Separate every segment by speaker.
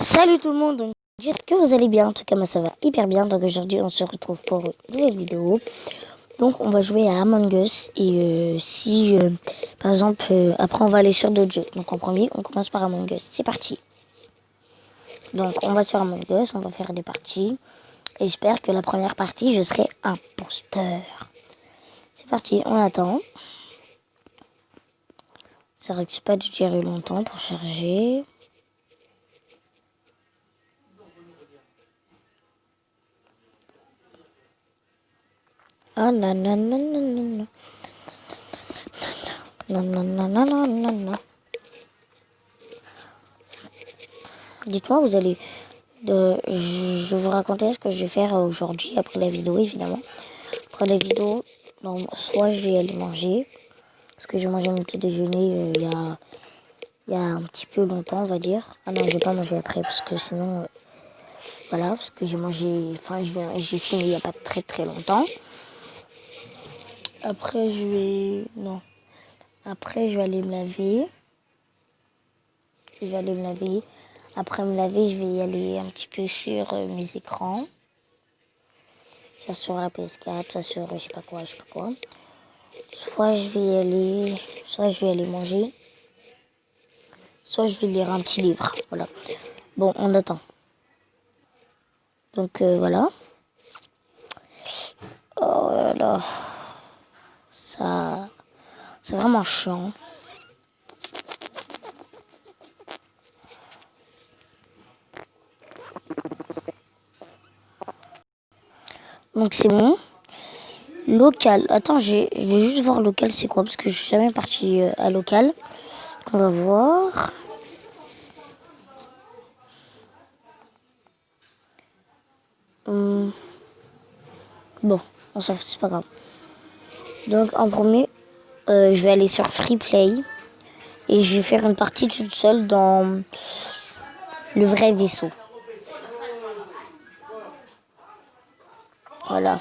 Speaker 1: Salut tout le monde, donc j'espère que vous allez bien, en tout cas moi ça va hyper bien. Donc aujourd'hui on se retrouve pour une nouvelle vidéo. Donc on va jouer à Among Us et par exemple après on va aller sur d'autres jeux. Donc en premier on commence par Among Us, c'est parti. Donc on va sur Among Us, on va faire des parties. Et j'espère que la première partie je serai imposteur. C'est parti, on attend. Ça risque pas de durer longtemps pour charger. Ah non non non non non non. Non non non non non non non. Dites-moi, je vais vous raconter ce que je vais faire aujourd'hui après la vidéo, évidemment. Après la vidéo, non, soit je vais aller manger, parce que j'ai mangé mon petit déjeuner il y a un petit peu longtemps, on va dire. Ah non, je vais pas manger après, parce que sinon, voilà, parce que j'ai mangé, enfin, j'ai fini il y a pas très très longtemps. Après, après, je vais aller me laver. Je vais aller me laver. Après me laver, je vais y aller un petit peu sur mes écrans. Ça sur la PS4, ça sur je sais pas quoi. Soit je vais aller manger, soit je vais lire un petit livre. Voilà. Bon, on attend. Donc voilà. Oh là là. Ça, c'est vraiment chiant. Donc c'est bon. Local. Attends, je vais juste voir local c'est quoi, parce que je suis jamais partie à local. On va voir. Bon, on s'en fout, c'est pas grave. Donc en premier, je vais aller sur Freeplay. Et je vais faire une partie toute seule dans le vrai vaisseau. Voilà.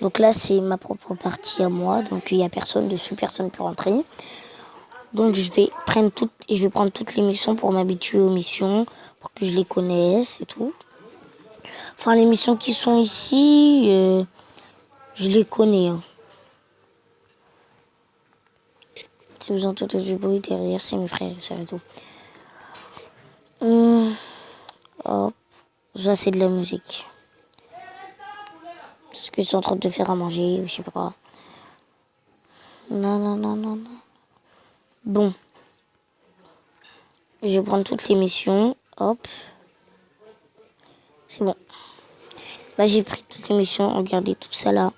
Speaker 1: Donc là, c'est ma propre partie à moi. Donc il n'y a personne dessus, personne ne peut rentrer. Donc je vais prendre toutes les missions pour m'habituer aux missions, pour que je les connaisse et tout. Enfin, les missions qui sont ici, je les connais. Hein. Si vous entendez du bruit derrière, c'est mes frères et sœurs et tout. Hop, ça c'est de la musique. Parce que je suis en train de faire à manger, ou je sais pas quoi. Non, non, non, non, non. Bon. Je vais prendre toutes les missions. Hop. C'est bon. Là, j'ai pris toutes les missions. Regardez tout ça là.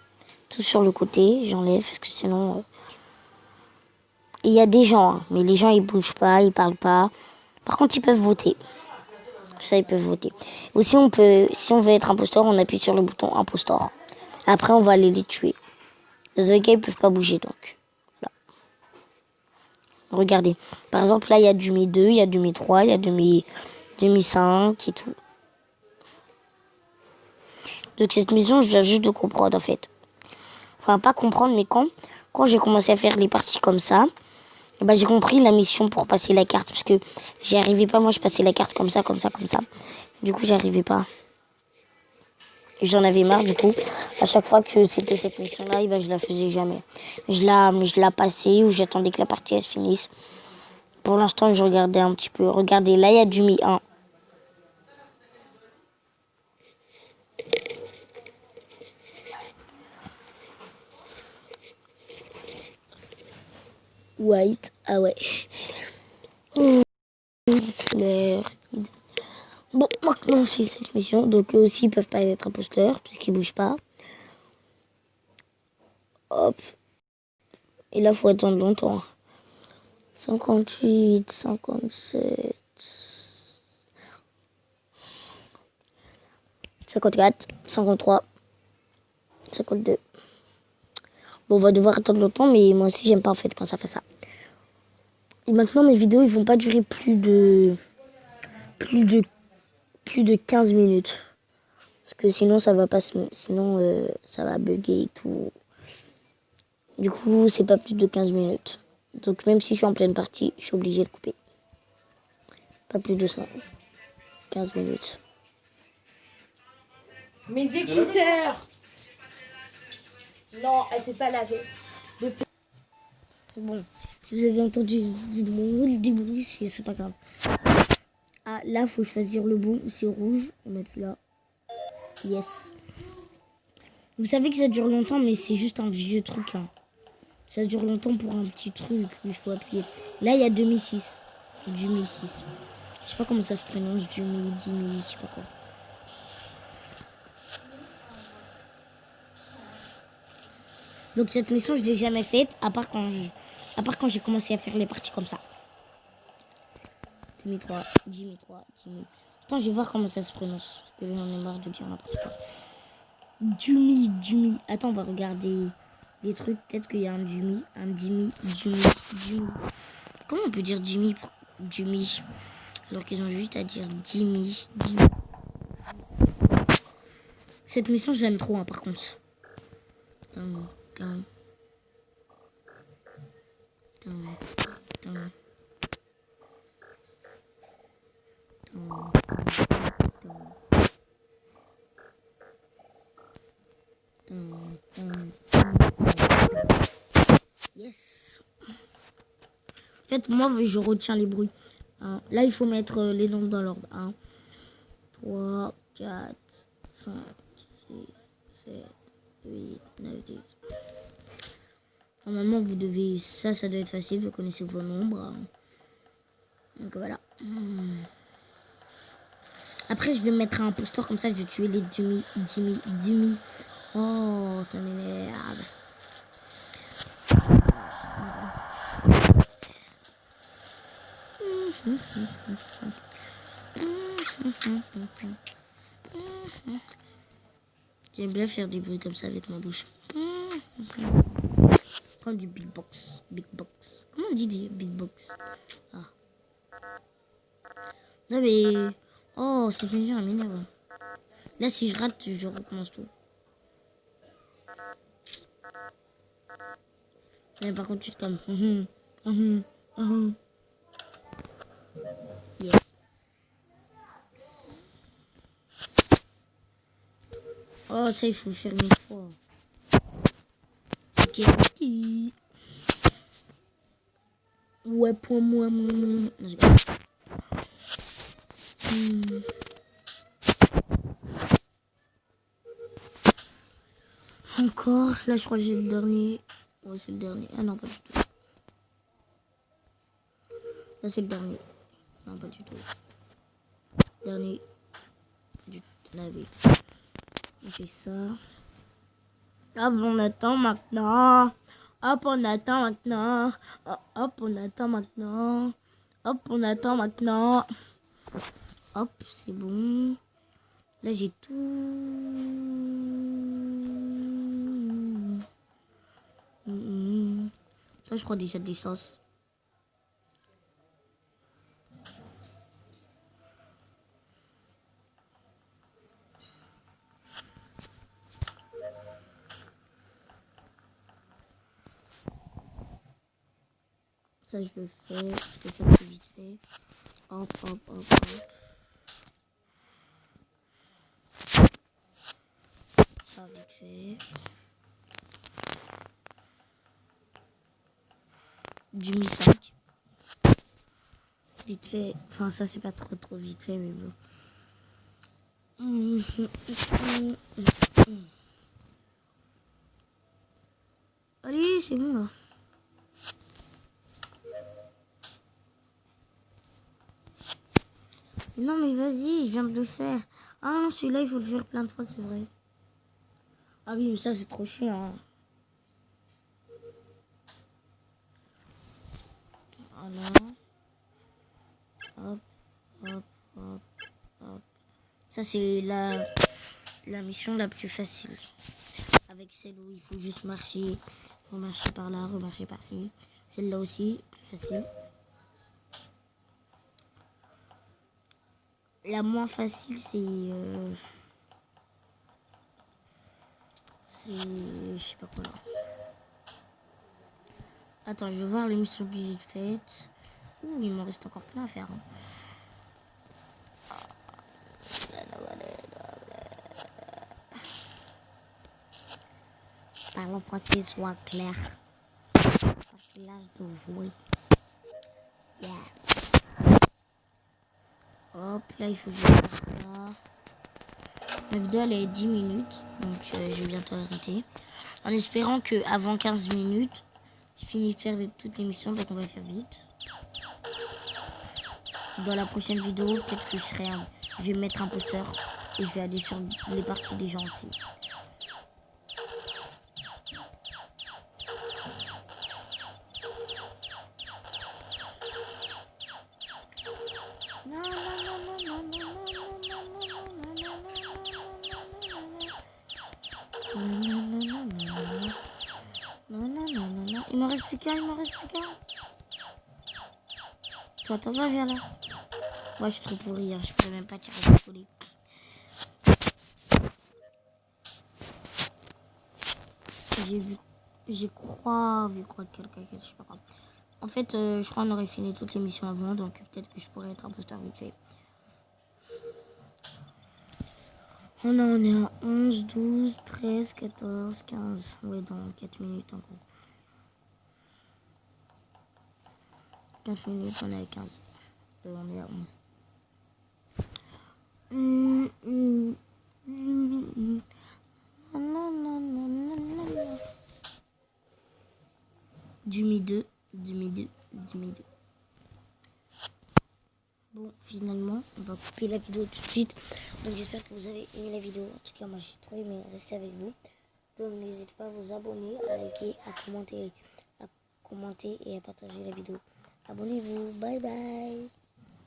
Speaker 1: Tout sur le côté. J'enlève parce que sinon... Il y a des gens, hein, mais les gens, ils bougent pas, ils parlent pas. Par contre, ils peuvent voter. Ça, ils peuvent voter. Aussi, si on veut être imposteur, on appuie sur le bouton imposteur. Après, on va aller les tuer. Les autres gars, ils peuvent pas bouger, donc. Voilà. Regardez. Par exemple, là, il y a du Mi 2, il y a du Mi 3, il y a du Mi 5 et tout. Donc, cette mission, je viens juste de comprendre, en fait. Enfin, pas comprendre, mais quand j'ai commencé à faire les parties comme ça, et ben, j'ai compris la mission pour passer la carte. Parce que j'y arrivais pas. Moi, je passais la carte comme ça, comme ça, comme ça. Du coup, j'y arrivais pas. Et j'en avais marre, du coup. À chaque fois que c'était cette mission-là, et ben, je la faisais jamais. Je la passais ou j'attendais que la partie elle se finisse. Pour l'instant, je regardais un petit peu. Regardez, là, il y a du Mi 1. White, ah ouais. Bon, maintenant c'est cette mission, donc eux aussi ils peuvent pas être imposteurs puisqu'ils bougent pas. Hop. Et là faut attendre longtemps. 58, 57, 54, 53, 52. Bon, on va devoir attendre longtemps, mais moi aussi j'aime pas en fait quand ça fait ça. Et maintenant mes vidéos ils vont pas durer plus de 15 minutes. Parce que sinon ça va pas ça va bugger et tout. Du coup, c'est pas plus de 15 minutes. Donc même si je suis en pleine partie, je suis obligée de couper. Pas plus de ça. 15 minutes.
Speaker 2: Mes écouteurs. Non, elle s'est pas lavée.
Speaker 1: Bon, si vous avez entendu des bruits, c'est pas grave. Ah, là, faut choisir le bon. C'est rouge. On appuie là. Yes. Vous savez que ça dure longtemps, mais c'est juste un vieux truc. Hein. Ça dure longtemps pour un petit truc. Il faut appuyer. Là, il y a 2006. 2006. Je sais pas comment ça se prononce. 2000, 10 000, je sais pas quoi. Donc cette mission, je l'ai jamais faite, à part quand j'ai commencé à faire les parties comme ça. 2003, 2003, 2000. Attends, je vais voir comment ça se prononce. Parce que j'en ai marre de dire n'importe quoi. Dumi. Attends, on va regarder les trucs. Peut-être qu'il y a un Dumi. Dumi. Comment on peut dire Dumi alors qu'ils ont juste à dire Dimi. Cette mission, je l'aime trop, hein, par contre. Yes. En fait, moi, je retiens les bruits. Là, il faut mettre les nombres dans l'ordre. 1, 3, 4, 5, 6, 7, 8, 9, 10. Normalement, vous devez... Ça doit être facile. Vous connaissez vos nombres. Donc, voilà. Après, je vais mettre un poster comme ça. Je vais tuer les Dumi. Oh, ça m'énerve. J'aime bien faire des bruits comme ça avec ma bouche. Comme du big box. Comment on dit des big box? Non mais... Oh, c'est plaisir à m'énerve. Là, si je rate, je recommence tout. Mais par contre, tu te comme... Yes. Oh, ça, il faut faire 1000 fois. Ok, petit. Ouais, pour moi. Non, Encore. Là, je crois que j'ai le dernier. Ouais, c'est le dernier. Ah non, pas du tout. Là, c'est le dernier. Non, pas du tout. Dernier. Pas du tout. Là, oui. On fait ça. Hop, on attend maintenant. Hop, on attend maintenant. Hop, on attend maintenant. Hop, on attend maintenant. Hop, c'est bon. Là, j'ai tout. Ça, je prends déjà des sauces. Ça, je le fais. Parce que ça, c'est vite fait. Hop. Ça, vite fait. Du Mi 5. Vite fait. Enfin, ça, c'est pas trop vite fait, mais bon. Allez, c'est bon, là. Non, mais vas-y, je viens de le faire. Ah non, celui-là, il faut le faire plein de fois, c'est vrai. Ah oui, mais ça, c'est trop chiant. Hein. Voilà. Hop. Ça, c'est la mission la plus facile. Avec celle où il faut juste marcher. Remarcher par là, remarcher par-ci. Celle-là aussi, plus facile. La moins facile, c'est... je sais pas quoi là. Attends, je vais voir les missions que j'ai faites. Ouh, il m'en reste encore plein à faire. Hein. parle en français soit clair. Parce que là, je dois jouer. Yeah. Hop, là, il faut que je fasse ça. La vidéo, elle est 10 minutes. Donc, je vais bientôt arrêter. En espérant qu'avant 15 minutes, je finis de faire toute l'émission. Donc, on va faire vite. Dans la prochaine vidéo, peut-être que je vais mettre un poster. Et je vais aller sur les parties des gens aussi. Il m'en reste plus qu'un, Toi, viens là. Moi, je suis trop pourri, hein. Je peux même pas tirer le poulet. J'ai croisé quelqu'un, je sais pas quoi. En fait, je crois qu'on aurait fini toutes les missions avant, donc peut-être que je pourrais être un peu vite fait. On est à 11, 12, 13, 14, 15. Ouais, dans 4 minutes encore. 4 minutes, on est à 15. On est à 11. Du milieu. Bon, finalement, on va couper la vidéo tout de suite. Donc j'espère que vous avez aimé la vidéo. En tout cas, moi j'ai trop aimé rester avec vous. Donc n'hésitez pas à vous abonner, à liker, à commenter et à partager la vidéo. Abonnez-vous. Bye bye.